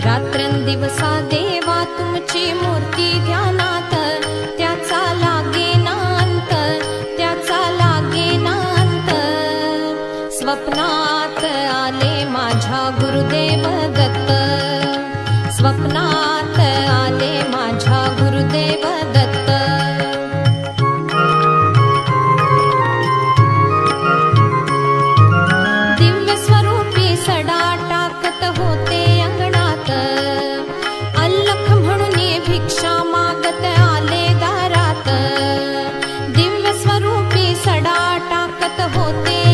रात्रंदिवसा देवा तुमची मूर्ती ध्यानात, त्याचा लागेना अंत, त्याचा लागेना अंत. स्वप्नात आले माझ्या गुरुदेव दत्त, स्वप्नात आले माझ्या गुरुदेव दत्त. दिव्य स्वरूपी सडा टाकत होते अंगणात, अल्लख म्हणून भिक्षा मागत आले दारात. दिव्य स्वरूपी सडा टाकत होते